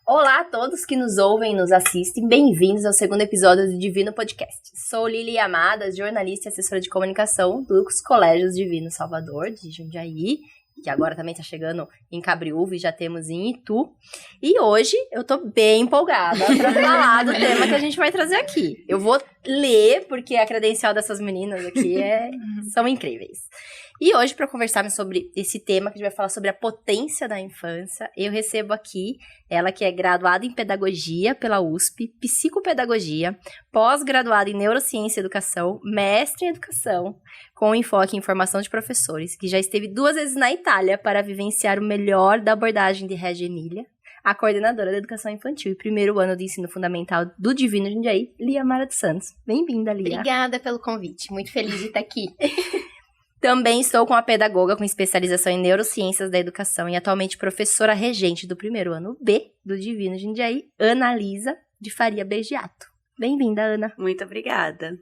Olá a todos que nos ouvem e nos assistem, bem-vindos ao segundo episódio do Divino Podcast. Sou Lili Amadas, jornalista e assessora de comunicação dos Colégios Divino Salvador, de Jundiaí, que agora também está chegando em Cabriúva e já temos em Itu. E hoje eu tô bem empolgada para falar do tema que a gente vai trazer aqui. Eu vou ler, porque a credencial dessas meninas aqui são incríveis. E hoje, para conversarmos sobre esse tema, que a gente vai falar sobre a potência da infância, eu recebo aqui ela que é graduada em Pedagogia pela USP, Psicopedagogia, pós-graduada em Neurociência e Educação, mestre em Educação, com enfoque em formação de professores, que já esteve 2 vezes na Itália para vivenciar o melhor da abordagem de Reggio Emília, a coordenadora da Educação Infantil e primeiro ano de Ensino Fundamental do Divino Jundiaí, Lia Mara dos Santos. Bem-vinda, Lia. Obrigada pelo convite, muito feliz de estar aqui. Também estou com a pedagoga com especialização em neurociências da educação e atualmente professora regente do primeiro ano B do Divino Jundiaí, Ana Lisa de Faria Bergiato. Bem-vinda, Ana. Muito obrigada.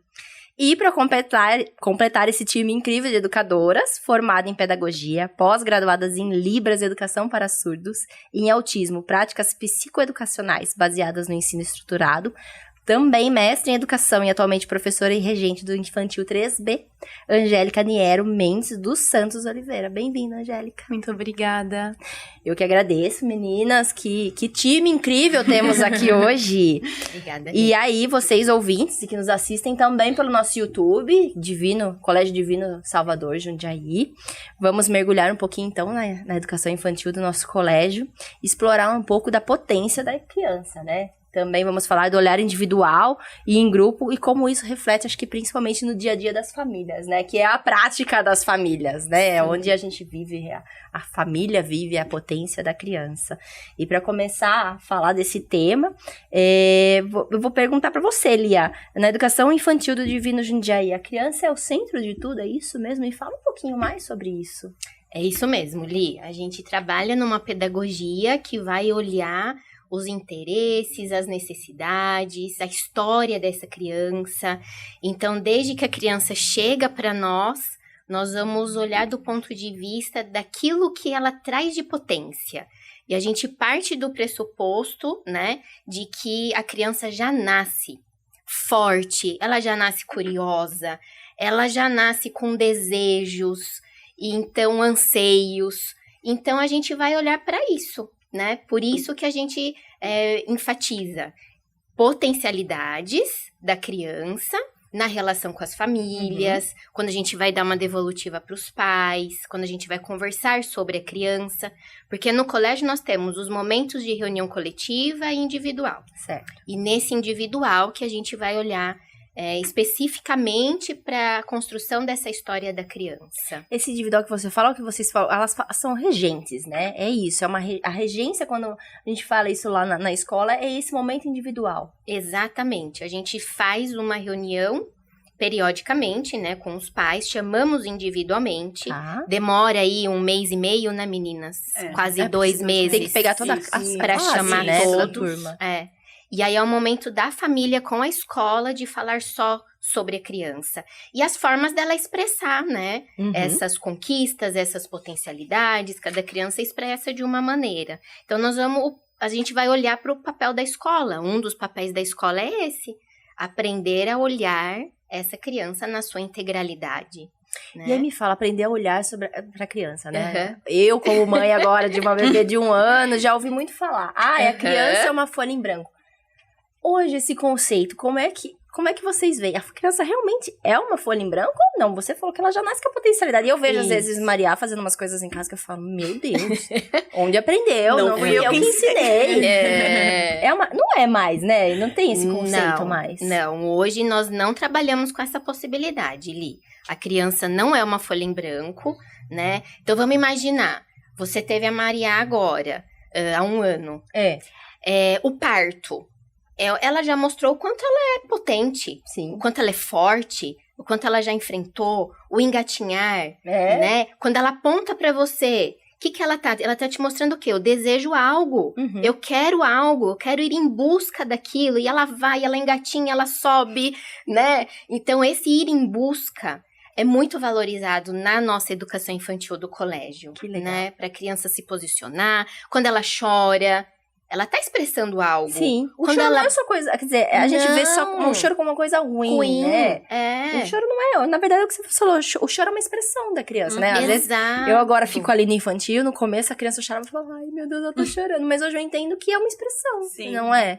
E para completar esse time incrível de educadoras, formada em pedagogia, pós-graduadas em Libras, Educação para Surdos, e em autismo, práticas psicoeducacionais baseadas no ensino estruturado, também mestre em educação e atualmente professora e regente do Infantil 3B, Angélica Niero Mendes dos Santos Oliveira. Bem-vinda, Angélica. Muito obrigada. Eu que agradeço, meninas. Que time incrível temos aqui hoje. Obrigada. E aí, vocês ouvintes que nos assistem também pelo nosso YouTube, Colégio Divino Salvador, Jundiaí. Vamos mergulhar um pouquinho, então, na educação infantil do nosso colégio, explorar um pouco da potência da criança, né? Também vamos falar do olhar individual e em grupo e como isso reflete, acho que principalmente no dia a dia das famílias, né? Que é a prática das famílias, né? É onde a gente vive, a família vive a potência da criança. E para começar a falar desse tema, eu vou perguntar para você, Lia. Na educação infantil do Divino Jundiaí, a criança é o centro de tudo, é isso mesmo? E fala um pouquinho mais sobre isso. É isso mesmo, Li. A gente trabalha numa pedagogia que vai olhar os interesses, as necessidades, a história dessa criança. Então, desde que a criança chega para nós vamos olhar do ponto de vista daquilo que ela traz de potência. E a gente parte do pressuposto, né, de que a criança já nasce forte, ela já nasce curiosa, ela já nasce com desejos, e então anseios. Então, a gente vai olhar para isso, né? Por isso que a gente enfatiza potencialidades da criança na relação com as famílias, quando a gente vai dar uma devolutiva para os pais, quando a gente vai conversar sobre a criança, porque no colégio nós temos os momentos de reunião coletiva e individual. Certo. E nesse individual que a gente vai olhar especificamente para a construção dessa história da criança. Esse individual que você fala, o que vocês falam, elas são regentes, né? É isso, a regência, quando a gente fala isso lá na escola, é esse momento individual. Exatamente, a gente faz uma reunião periodicamente, né, com os pais, chamamos individualmente, demora aí 1 mês e meio, né, meninas? Quase 2 meses. Tem que pegar toda para chamar toda a turma. E aí é o momento da família com a escola de falar só sobre a criança. E as formas dela expressar, né? Essas conquistas, essas potencialidades, cada criança expressa de uma maneira. Então, a gente vai olhar para o papel da escola. Um dos papéis da escola é esse. Aprender a olhar essa criança na sua integralidade. Né? E aí me fala, aprender a olhar para a criança, né? Eu, como mãe agora de uma bebê de 1 ano, já ouvi muito falar. A criança é uma folha em branco. Hoje, esse conceito, como é que vocês veem? A criança realmente é uma folha em branco ou não? Você falou que ela já nasce com a potencialidade. E eu vejo, às vezes, Maria fazendo umas coisas em casa que eu falo, meu Deus, onde aprendeu? Não fui eu que ensinei. Não é mais, né? Não tem esse conceito mais. Não, hoje nós não trabalhamos com essa possibilidade, Li. A criança não é uma folha em branco, né? Então, vamos imaginar, você teve a Maria agora, há 1 ano. O parto. Ela já mostrou o quanto ela é potente, sim, o quanto ela é forte, o quanto ela já enfrentou, o engatinhar, né? Quando ela aponta pra você, o que ela tá? Ela tá te mostrando o quê? Eu desejo algo, eu quero algo, eu quero ir em busca daquilo, e ela vai, ela engatinha, ela sobe, né? Então, esse ir em busca é muito valorizado na nossa educação infantil do colégio, que legal, né? Pra criança se posicionar, quando ela chora, ela tá expressando algo. Sim, o Quando choro ela... não é só coisa, quer dizer, a gente vê só como o choro como uma coisa ruim, né? O choro não é, na verdade é o que você falou, o choro é uma expressão da criança, né? Às vezes, eu agora fico ali no infantil, no começo a criança chorava e falava, ai meu Deus, eu tô chorando, mas hoje eu entendo que é uma expressão, não é?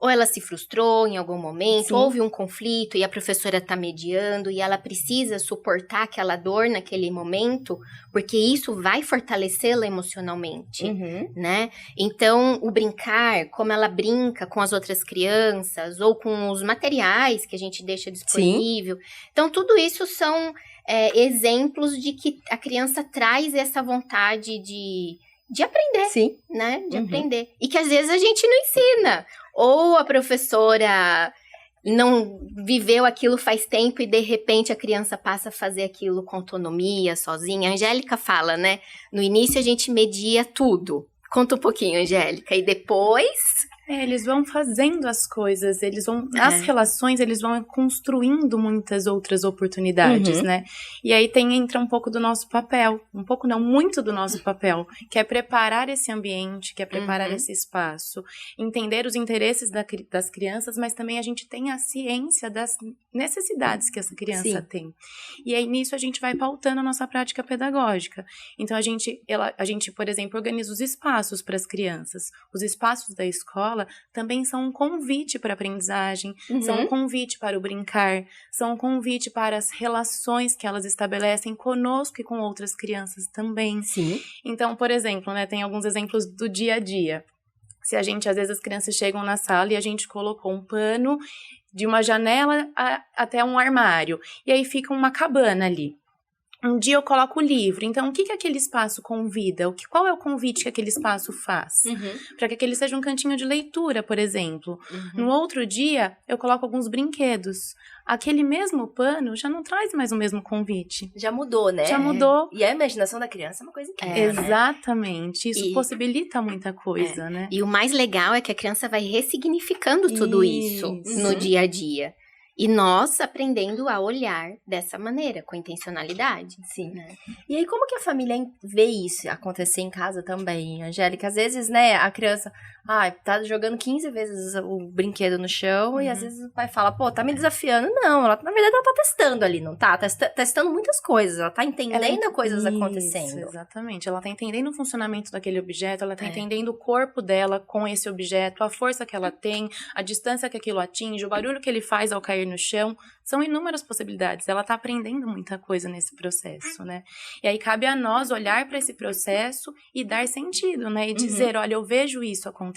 Ou ela se frustrou em algum momento, Sim. houve um conflito e a professora tá mediando e ela precisa suportar aquela dor naquele momento, porque isso vai fortalecê-la emocionalmente, né? Então, o brincar, como ela brinca com as outras crianças ou com os materiais que a gente deixa disponível. Sim. Então, tudo isso são exemplos de que a criança traz essa vontade de aprender, Sim. né? De aprender. E que às vezes a gente não ensina. Ou a professora não viveu aquilo faz tempo e de repente a criança passa a fazer aquilo com autonomia, sozinha. A Angélica fala, né? No início a gente media tudo. Conta um pouquinho, Angélica. E depois... eles vão fazendo as coisas, eles vão, as relações, eles vão construindo muitas outras oportunidades, né? E aí entra um pouco do nosso papel, um pouco não, muito do nosso papel, que é preparar esse ambiente, que é preparar esse espaço, entender os interesses das crianças, mas também a gente tem a ciência das necessidades que essa criança tem. E aí nisso a gente vai pautando a nossa prática pedagógica. Então a gente, por exemplo, organiza os espaços para as crianças. Os espaços da escola também são um convite para a aprendizagem, são um convite para o brincar, são um convite para as relações que elas estabelecem conosco e com outras crianças também. Sim. Então, por exemplo, né, tem alguns exemplos do dia a dia. Se às vezes as crianças chegam na sala e a gente colocou um pano de uma janela até um armário, e aí fica uma cabana ali. Um dia eu coloco o livro, então o que aquele espaço convida? Qual é o convite que aquele espaço faz? Para que aquele seja um cantinho de leitura, por exemplo. No outro dia, eu coloco alguns brinquedos. Aquele mesmo pano já não traz mais o mesmo convite. Já mudou, né? Já mudou. E a imaginação da criança é uma coisa incrível, Exatamente. Isso possibilita muita coisa, né? E o mais legal é que a criança vai ressignificando tudo isso no dia a dia. E nós aprendendo a olhar dessa maneira, com intencionalidade. Sim. Né? E aí, como que a família vê isso acontecer em casa também, Angélica? Às vezes, né, a criança tá jogando 15 vezes o brinquedo no chão e às vezes o pai fala, pô, tá me desafiando. Não, na verdade ela tá testando ali, não tá? Tá testando muitas coisas, ela tá entendendo coisas acontecendo. Exatamente, ela tá entendendo o funcionamento daquele objeto, ela tá entendendo o corpo dela com esse objeto, a força que ela tem, a distância que aquilo atinge, o barulho que ele faz ao cair no chão, são inúmeras possibilidades. Ela tá aprendendo muita coisa nesse processo, né? E aí cabe a nós olhar para esse processo e dar sentido, né? E dizer, olha, eu vejo isso acontecer.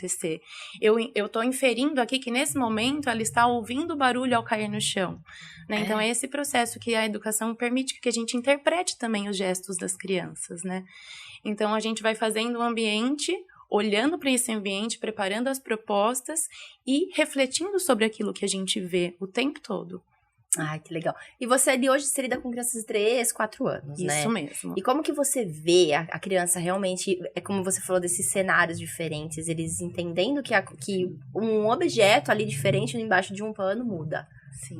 Eu tô inferindo aqui que nesse momento ela está ouvindo o barulho ao cair no chão, né? Então é esse processo que a educação permite que a gente interprete também os gestos das crianças, né? Então a gente vai fazendo o ambiente, olhando para esse ambiente, preparando as propostas e refletindo sobre aquilo que a gente vê o tempo todo. Ai, que legal. E você ali hoje se lida com crianças de 3, 4 anos, né? Isso mesmo. E como que você vê a criança realmente, é como você falou, desses cenários diferentes, eles entendendo que um objeto ali diferente embaixo de um pano muda? Sim.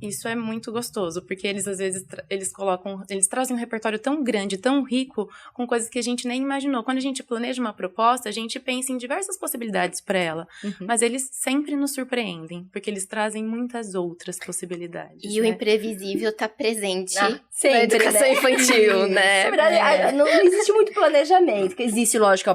Isso é muito gostoso, porque eles às vezes eles trazem um repertório tão grande, tão rico, com coisas que a gente nem imaginou. Quando a gente planeja uma proposta, a gente pensa em diversas possibilidades para ela, mas eles sempre nos surpreendem, porque eles trazem muitas outras possibilidades. E o imprevisível tá presente sempre, na educação infantil, né? Na verdade, não existe muito planejamento, porque existe, lógico,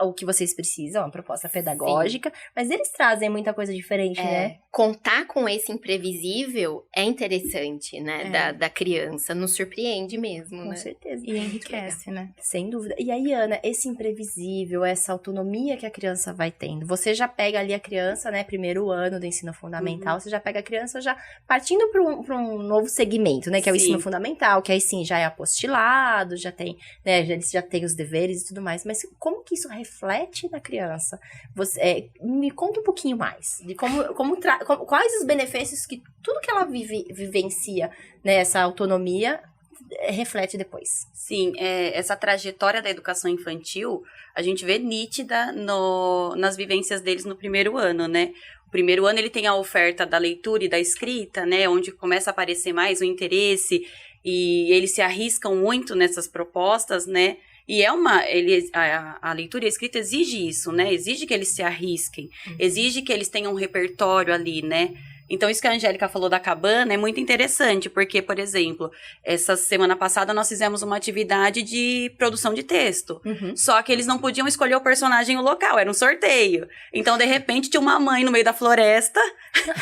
o que vocês precisam, uma proposta pedagógica, mas eles trazem muita coisa diferente, né? Contar com esse imprevisível é interessante, né, da criança, nos surpreende mesmo, Com né? certeza. E enriquece, né? Sem dúvida. E aí, Ana, esse imprevisível, essa autonomia que a criança vai tendo, você já pega ali a criança, né, primeiro ano do ensino fundamental, você já pega a criança já partindo para um novo segmento, né, que é o ensino fundamental, que aí sim já é apostilado, já tem, né, eles já tem os deveres e tudo mais, mas como que isso reflete na criança? Você, me conta um pouquinho mais de quais os benefícios que tudo que ela vivencia, né, essa autonomia reflete depois. Sim, essa trajetória da educação infantil, a gente vê nítida nas vivências deles no primeiro ano, né? O primeiro ano ele tem a oferta da leitura e da escrita, né? Onde começa a aparecer mais o interesse e eles se arriscam muito nessas propostas, né? E a leitura e a escrita exige isso, né? Exige que eles se arrisquem, exige que eles tenham um repertório ali, né? Então, isso que a Angélica falou da cabana é muito interessante, porque, por exemplo, essa semana passada nós fizemos uma atividade de produção de texto. Só que eles não podiam escolher o personagem e o local, era um sorteio. Então, de repente, tinha uma mãe no meio da floresta,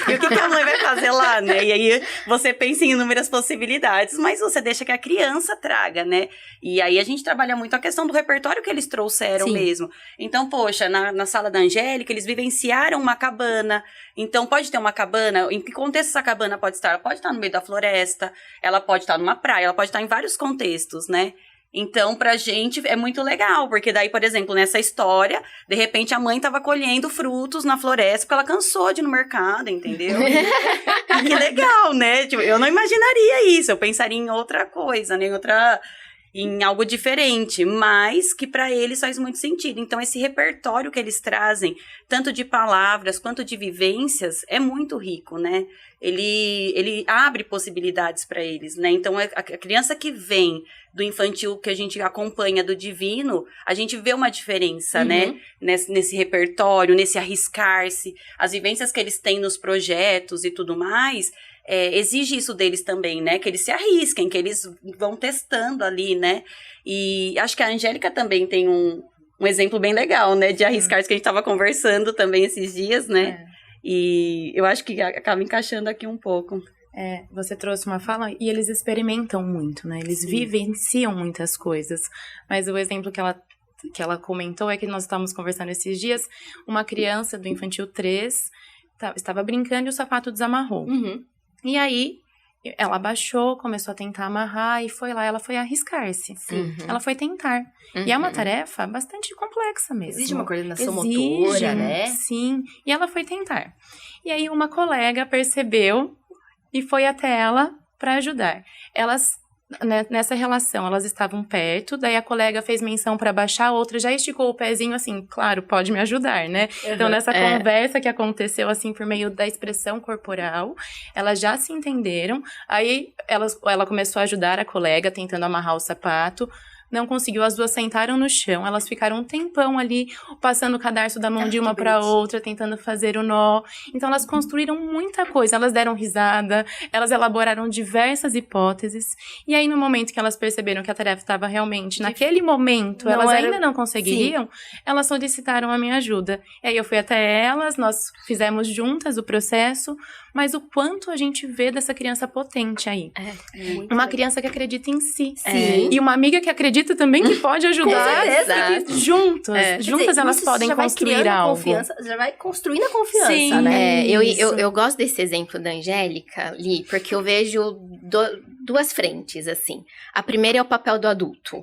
e o que a mãe vai fazer lá, né? E aí, você pensa em inúmeras possibilidades, mas você deixa que a criança traga, né? E aí, a gente trabalha muito a questão do repertório que eles trouxeram mesmo. Então, poxa, na sala da Angélica, eles vivenciaram uma cabana. Então, pode ter uma cabana. Em que contexto essa cabana pode estar? Ela pode estar no meio da floresta, ela pode estar numa praia, ela pode estar em vários contextos, né? Então, pra gente, é muito legal, porque daí, por exemplo, nessa história, de repente a mãe tava colhendo frutos na floresta porque ela cansou de ir no mercado, entendeu? E que legal, né? Tipo, eu não imaginaria isso, eu pensaria em outra coisa, né? Em algo diferente, mas que para eles faz muito sentido. Então, esse repertório que eles trazem, tanto de palavras quanto de vivências, é muito rico, né? Ele abre possibilidades para eles, né? Então, a criança que vem do infantil, que a gente acompanha do divino, a gente vê uma diferença, né? Nesse repertório, nesse arriscar-se, as vivências que eles têm nos projetos e tudo mais. Exige isso deles também, né? Que eles se arrisquem, que eles vão testando ali, né? E acho que a Angélica também tem um exemplo bem legal, né? De arriscar-se, que a gente estava conversando também esses dias, né? E eu acho que acaba encaixando aqui um pouco. Você trouxe uma fala e eles experimentam muito, né? Eles vivenciam muitas coisas. Mas o exemplo que ela comentou é que nós estávamos conversando esses dias, uma criança do infantil 3 estava brincando e o sapato desamarrou. E aí, ela abaixou, começou a tentar amarrar e ela foi arriscar-se. Ela foi tentar. E é uma tarefa bastante complexa mesmo. Exige uma coordenação motora, né? Sim, e ela foi tentar. E aí, uma colega percebeu e foi até ela para ajudar. Nessa relação, elas estavam perto, daí a colega fez menção para baixar, a outra já esticou o pezinho assim, claro, pode me ajudar, né? Então, nessa conversa que aconteceu assim, por meio da expressão corporal, elas já se entenderam, aí ela começou a ajudar a colega, tentando amarrar o sapato, não conseguiu, as duas sentaram no chão, elas ficaram um tempão ali, passando o cadarço da mão de uma para outra, tentando fazer o nó. Então, elas construíram muita coisa, elas deram risada, elas elaboraram diversas hipóteses, e aí, no momento que elas perceberam que a tarefa estava realmente, naquele momento, ainda não conseguiriam, elas solicitaram a minha ajuda. E aí, eu fui até elas, nós fizemos juntas o processo, mas o quanto a gente vê dessa criança potente aí. Uma criança que acredita em si. E uma amiga que acredita também que pode ajudar. Juntas elas podem construir algo. Já vai construindo a confiança, né? Eu gosto desse exemplo da Angélica, Li, porque eu vejo duas frentes, assim. A primeira é o papel do adulto.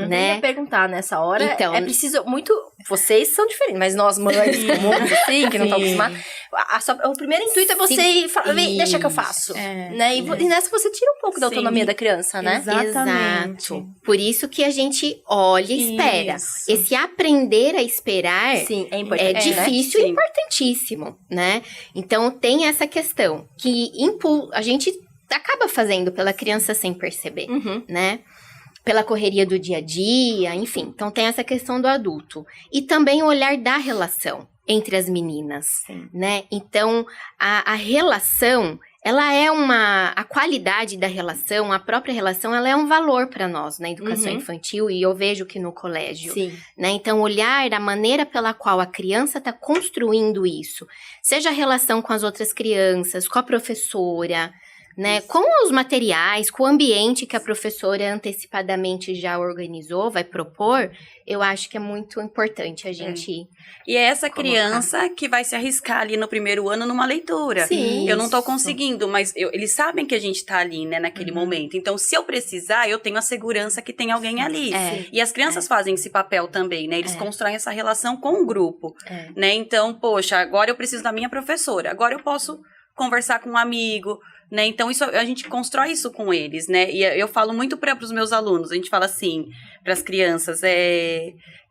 Né? Eu ia perguntar nessa hora. Então, é preciso muito... Vocês são diferentes, mas nós mães comuns, assim, que não estão acostumadas... O primeiro intuito é você ir falar, deixa que eu faço. Né? E nessa você tira um pouco da autonomia da criança, né? Exatamente. Exato. Por isso que a gente olha e espera. Esse aprender a esperar é difícil e importantíssimo, né? Então, tem essa questão que a gente acaba fazendo pela criança sem perceber, né? Pela correria do dia a dia, enfim. Então, tem essa questão do adulto. E também o olhar da relação entre as meninas, né? Então, a relação, ela é a qualidade da relação, a própria relação, ela é um valor para nós na educação infantil, e eu vejo que no colégio, né? Então, olhar a maneira pela qual a criança está construindo isso, seja a relação com as outras crianças, com a professora, né, com os materiais, com o ambiente que a professora antecipadamente já organizou, vai propor, eu acho que é muito importante a gente... E é essa criança que vai se arriscar ali no primeiro ano numa leitura. Eu não tô conseguindo, mas eles sabem que a gente tá ali, né, naquele momento. Então, se eu precisar, eu tenho a segurança que tem alguém ali. E as crianças fazem esse papel também, né? Eles constroem essa relação com o grupo, né? Então, poxa, agora eu preciso da minha professora. Agora eu posso conversar com um amigo, né? Então, a gente constrói isso com eles, né? E eu falo muito para os meus alunos, a gente fala assim, para as crianças,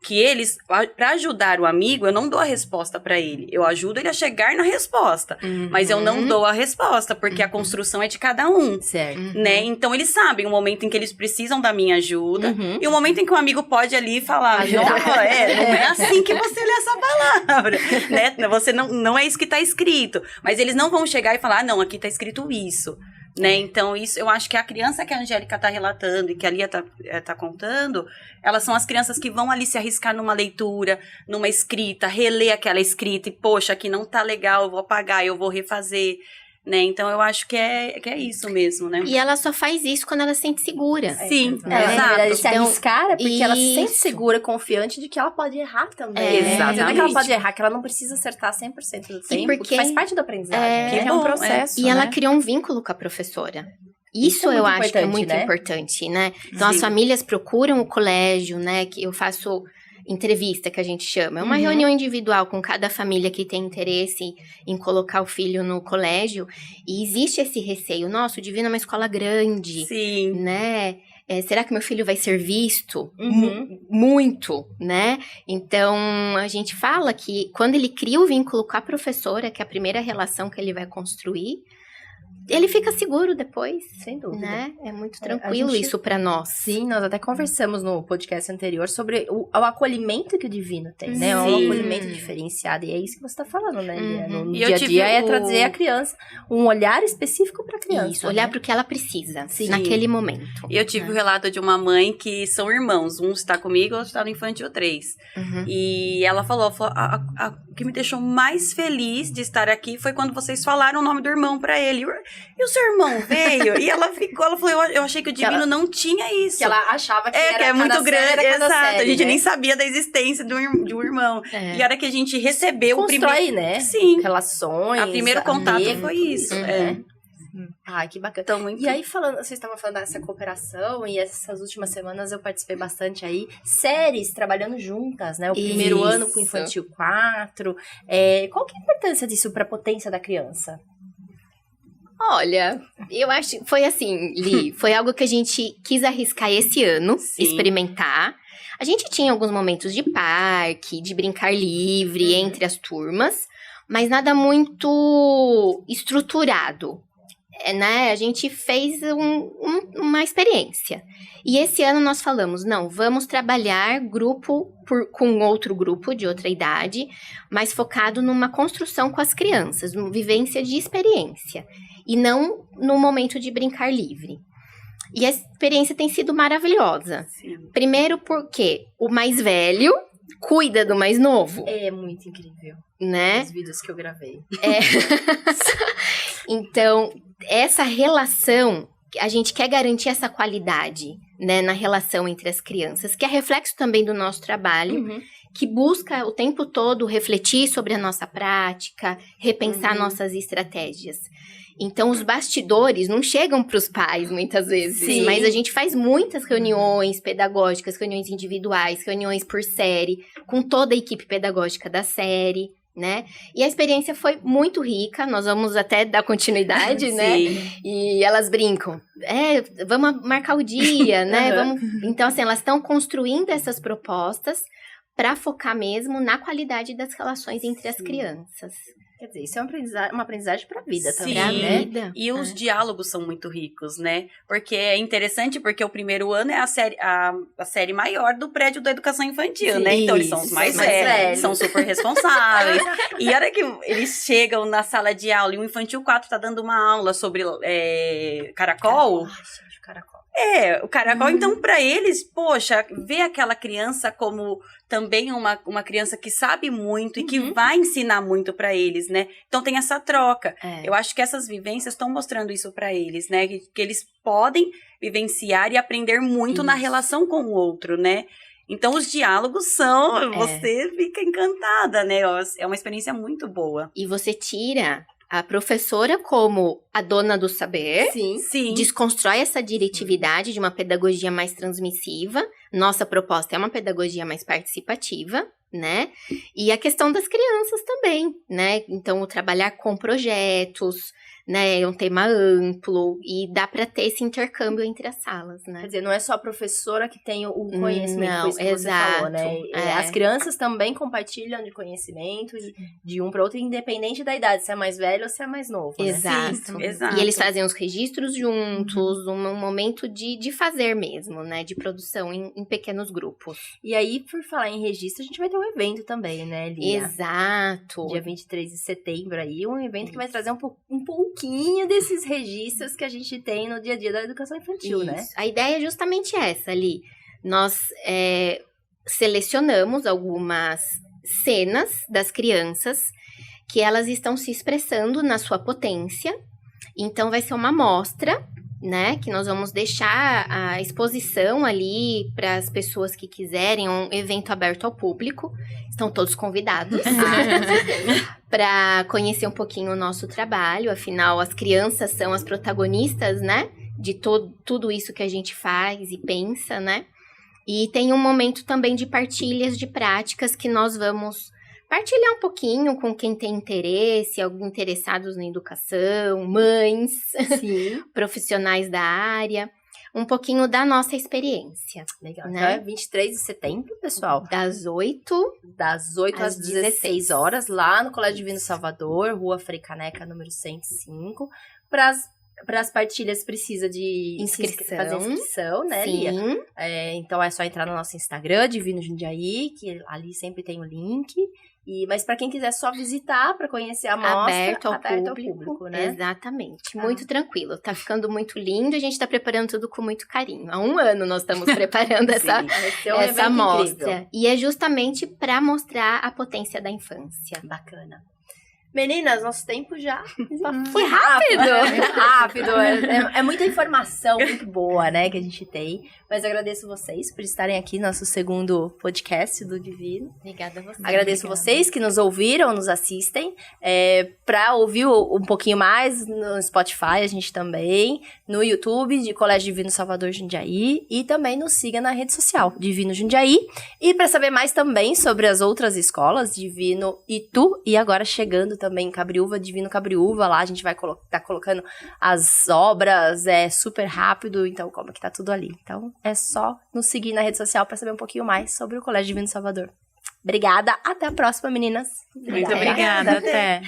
que eles, para ajudar o amigo, eu não dou a resposta para ele. Eu ajudo ele a chegar na resposta, mas eu não dou a resposta, porque a construção é de cada um. Certo. Né? Então, eles sabem o momento em que eles precisam da minha ajuda e o momento em que o amigo pode ali falar, não é assim que você lê essa palavra, né? Você não é isso que tá escrito. Mas eles não vão chegar e falar, não, aqui tá escrito isso. Né? Então, isso, eu acho que a criança que a Angélica tá relatando e que a Lia tá contando, elas são as crianças que vão ali se arriscar numa leitura, numa escrita, reler aquela escrita e, poxa, aqui não tá legal, eu vou apagar, eu vou refazer, né? Então, eu acho que é isso mesmo, né? E ela só faz isso quando ela se sente segura. Sim, Na verdade, se Então, arriscar é porque ela se sente isso. segura, confiante de que ela pode errar também. Exatamente. Não é que ela pode errar, que ela não precisa acertar 100% do tempo, porque- faz parte da aprendizagem. Que é um processo, E ela né? criou um vínculo com a professora. Isso é eu muito acho que é importante, muito né? importante, né? Então, as Sim. famílias procuram o colégio, né? Que eu faço entrevista, que a gente chama. É uma reunião individual com cada família que tem interesse em colocar o filho no colégio. E existe esse receio. Nossa, o Divino é uma escola grande, Sim. né? Será que meu filho vai ser visto? Muito, né? Então, a gente fala que quando ele cria o vínculo com a professora, que é a primeira relação que ele vai construir, ele fica seguro depois, Sem dúvida. né? É muito a tranquilo gente- isso pra nós. Sim, nós até conversamos no podcast anterior sobre o acolhimento que o Divino tem, né? É um Sim. acolhimento diferenciado. E é isso que você tá falando, né, Lia? No E eu dia a tive dia é o- trazer a criança, um olhar específico pra criança. Isso, olhar né? pro que ela precisa Sim. naquele momento. E eu tive o relato de uma mãe que são irmãos. Um está comigo, outro está no Infantil 3. Uhum. E ela falou, o que me deixou mais feliz de estar aqui foi quando vocês falaram o nome do irmão pra ele. E o seu irmão veio? E ela falou, eu achei que o Divino não tinha isso. Que ela achava que era que é cada muito série grande, era cada exato. série, A gente né? nem sabia da existência de um irmão. É. E a hora que a gente recebeu o Constrói, primeiro... né? Sim. Relações. O primeiro contato apego, foi tudo isso. né? Ai, que bacana. Então, muito... E aí, vocês estavam falando dessa cooperação, e essas últimas semanas eu participei bastante aí. Séries trabalhando juntas, né? O primeiro Isso. ano com o Infantil 4. Qual que é a importância disso para a potência da criança? Olha, eu acho que foi assim, Li, foi algo que a gente quis arriscar esse ano, Sim. experimentar. A gente tinha alguns momentos de parque, de brincar livre entre as turmas, mas nada muito estruturado, né? A gente fez uma experiência. E esse ano nós falamos, não, vamos trabalhar com outro grupo de outra idade, mas focado numa construção com as crianças, numa vivência de experiência. E não no momento de brincar livre. E a experiência tem sido maravilhosa. Sim. Primeiro porque o mais velho cuida do mais novo, É muito incrível. né? Os vídeos que eu gravei. Então, essa relação, a gente quer garantir essa qualidade, né, na relação entre as crianças, que é reflexo também do nosso trabalho, que busca o tempo todo refletir sobre a nossa prática, repensar nossas estratégias. Então, os bastidores não chegam para os pais, muitas vezes. Sim. Mas a gente faz muitas reuniões pedagógicas, reuniões individuais, reuniões por série, com toda a equipe pedagógica da série, né? E a experiência foi muito rica, nós vamos até dar continuidade, né? Sim. E elas brincam, vamos marcar o dia, né? Então, assim, elas estão construindo essas propostas para focar mesmo na qualidade das relações entre as crianças. Quer dizer, isso é uma aprendizagem pra vida Sim. também, Pra né? vida. E os diálogos são muito ricos, né? Porque é interessante porque o primeiro ano é a série maior do prédio da educação infantil, né? Então eles são os mais velhos, são super responsáveis. E a hora que eles chegam na sala de aula e o Infantil 4 tá dando uma aula sobre caracol... Caracol. O caracol, então, pra eles, poxa, ver aquela criança como também uma criança que sabe muito e que vai ensinar muito pra eles, né? Então tem essa troca. Eu acho que essas vivências estão mostrando isso pra eles, né? Que eles podem vivenciar e aprender muito na relação com o outro, né? Então os diálogos são, você fica encantada, né? É uma experiência muito boa. E você tira a professora como a dona do saber, Sim. desconstrói essa diretividade de uma pedagogia mais transmissiva. Nossa proposta é uma pedagogia mais participativa, né? E a questão das crianças também, né? Então, o trabalhar com projetos, né? É um tema amplo e dá para ter esse intercâmbio entre as salas, né? Quer dizer, não é só a professora que tem o conhecimento, Não, foi isso que exato, você falou, né? As crianças também compartilham de conhecimento de um para outro, independente da idade, se é mais velho ou se é mais novo, né? Exato. Sim, exato. E eles fazem os registros juntos, um momento de fazer mesmo, né? De produção em pequenos grupos. E aí, por falar em registro, a gente vai ter um evento também, né, Lia? Exato. Dia 23 de setembro aí, um evento que vai trazer um pouquinho desses registros que a gente tem no dia a dia da educação infantil, né? A ideia é justamente essa, Ali. Nós selecionamos algumas cenas das crianças que elas estão se expressando na sua potência. Então, vai ser uma amostra, né? Que nós vamos deixar a exposição ali para as pessoas que quiserem, um evento aberto ao público. Estão todos convidados para conhecer um pouquinho o nosso trabalho. Afinal, as crianças são as protagonistas, né? De tudo isso que a gente faz e pensa, né? E tem um momento também de partilhas de práticas que nós vamos partilhar um pouquinho com quem tem interesse, alguns interessados na educação, mães, profissionais da área, um pouquinho da nossa experiência. Legal. Né? Então é 23 de setembro, pessoal. Das 8 às 16 horas, lá no Colégio Divino Salvador, Rua Frei Caneca, número 105. Para as partilhas precisa de fazer inscrição, né, Sim. Lia? Então é só entrar no nosso Instagram, Divino Jundiaí, que ali sempre tem o link. Mas para quem quiser só visitar, para conhecer a mostra, aberto ao público, né? Exatamente, muito tranquilo. Tá ficando muito lindo, a gente tá preparando tudo com muito carinho. Há 1 ano nós estamos preparando essa mostra. E é justamente para mostrar a potência da infância. Bacana. Meninas, nosso tempo já foi rápido. É muita informação muito boa, né, que a gente tem. Mas agradeço vocês por estarem aqui no nosso segundo podcast do Divino. Obrigada a vocês. Agradeço vocês que nos ouviram, nos assistem. Para ouvir um pouquinho mais no Spotify, a gente também. No YouTube, de Colégio Divino Salvador Jundiaí. E também nos siga na rede social, Divino Jundiaí. E para saber mais também sobre as outras escolas, Divino Itu. E agora chegando também em Cabriúva, Divino Cabriúva. Lá a gente vai tá colocando as obras, super rápido. Então, como que tá tudo ali. Então, é só nos seguir na rede social para saber um pouquinho mais sobre o Colégio Divino Salvador. Obrigada, até a próxima, meninas. Muito obrigada, até.